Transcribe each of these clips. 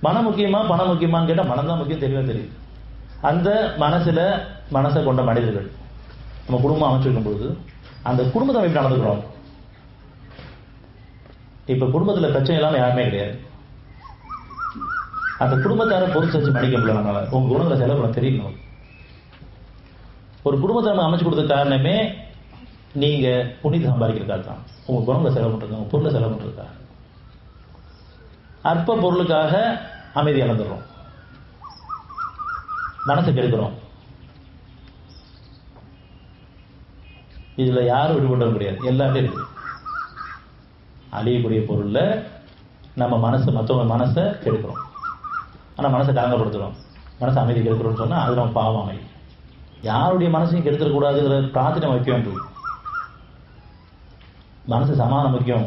மனம் முக்கியமா பணம் முக்கியமான்னு கேட்டால் மனம் தான் முக்கியம், தெளிவாக தெரியுது. அந்த மனசை கொண்ட மனிதர்கள் நம்ம குடும்பம் அமைச்சிருக்கும் பொழுது அந்த குடும்பத்தை எப்படி நடந்துக்கிறோம்? இப்ப குடும்பத்தில் பிரச்சனை இல்லாமல் யாருமே கிடையாது. அந்த குடும்பத்தார பொறுத்து வச்சு மடிக்க முடியல. நம்மளால உங்க குணங்களை செலவு பண்ண தெரியணும். ஒரு குடும்பத்தை நம்ம அமைச்சு கொடுத்த காரணமே நீங்க புனித சம்பாதிக்கிறதுக்காக தான். உங்க குணங்களை செலவு பண்றது, உங்க பொருளை செலவு பண்றதுக்காக. அற்ப பொருளுக்காக அமைதி இழந்துடுறோம், மனசை கெடுக்கிறோம். இதுல யாரும் விடுபட முடியாது, எல்லாமே இருக்கு. அழியக்கூடிய பொருள்ல நம்ம மற்றவங்க மனசை கெடுக்கிறோம். ஆனா மனசை கலங்கப்படுத்துறோம், மனசை அமைதி கெடுக்கிறோம்னு சொன்னா அது நம்ம பாவம் அமைதி. யாருடைய மனசையும் கெடுத்துடக்கூடாதுங்கிற பிரார்த்தனை வைக்க வேண்டும். மனசு சமாதானம் முக்கியம்.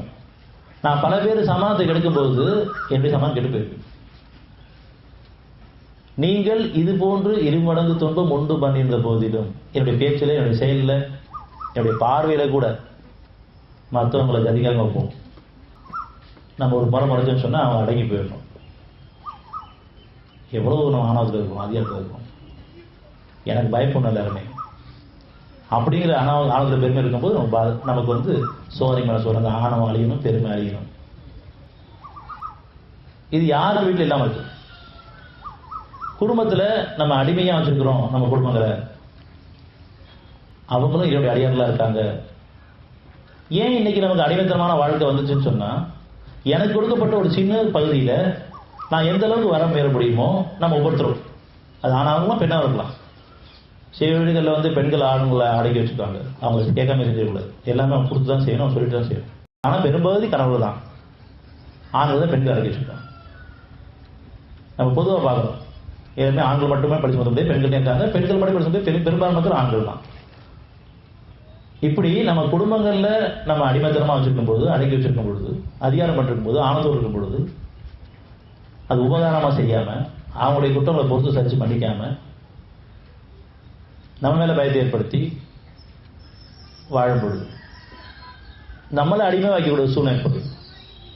நான் பல பேர் சமாதானத்தை கெடுக்கும்போது என்னுடைய சமாதானம் கெட்டு போயிருக்கு. நீங்கள் இது போன்று இருமடங்கு துன்பம் உண்டு பண்ணியிருந்த போதிலும் என்னுடைய பேச்சில், என்னுடைய செயலில், என்னுடைய பார்வையில கூட மற்றவங்களுக்கு அதிகமாக வைப்போம். நம்ம ஒரு முறை முறைச்சோன்னு சொன்னா அவன் அடங்கி போயிடணும். எவ்வளவு நம்ம ஆணவத்தில் இருக்கோம், அதிகாரத்தில் இருக்கோம். எனக்கு பயப்படணும் எல்லாருமே அப்படிங்கிற ஆணவத்தில் பெருமை இருக்கும்போது நமக்கு சோதனை மேல சோதனை, ஆணவம் அழியணும், பெருமை அழியணும். இது யாரும் வீட்டில் இல்லாம இருக்கு. குடும்பத்துல நம்ம அடிமையா வச்சிருக்கிறோம். நம்ம குடும்பங்களை அவங்களும் என்னுடைய அடியார்களா இருக்காங்க. ஏன் இன்னைக்கு நமக்கு அடிமைத்தனமான வாழ்க்கை வந்துச்சுன்னு சொன்னா, எனக்கு கொடுக்கப்பட்ட ஒரு சின்ன பகுதியில நான் எந்த அளவுக்கு வரம் பெற முடியுமோ நம்ம ஒவ்வொருத்தரும், அது ஆணாகலாம் பெண்ணாக இருக்கலாம். சில வீடுகளில் பெண்கள் ஆண்களை அடக்கி வச்சுருக்காங்க. அவங்களுக்கு கேட்காம செஞ்சிடக்கூடாது, எல்லாமே அவங்க கொடுத்து தான் செய்யணும், சொல்லிட்டு தான் செய்யணும். ஆனால் பெரும்பகுதி கணவர்கள் தான், ஆண்கள் தான் பெண்கள் அடக்கி வச்சுருக்காங்க. நம்ம பொதுவாக பார்க்குறோம், எல்லாமே ஆண்கள் மட்டுமே படிச்சு முடிய பெண்கள் இருக்காங்க, பெண்கள் மட்டும் படிச்சு முடிய பெரும்பான்மை மக்கள் ஆண்கள் தான். இப்படி நம்ம குடும்பங்கள்ல நம்ம அடிமைத்தனமா வச்சிருக்கும் பொழுது, அடக்கி வச்சிருக்கும் பொழுது, அதிகாரம் பண்ணிருக்கும் போது, ஆனந்தம் இருக்கும் பொழுது, அது உபகாரமா செய்யாம, அவங்களுடைய குற்றங்களை பொறுத்து சரிச்சு பண்ணிக்காம, நம்ம மேல பயத்தை ஏற்படுத்தி வாழும் பொழுது நம்மளை அடிமை வாக்கி விட சூழ்நிலை ஏற்படுது.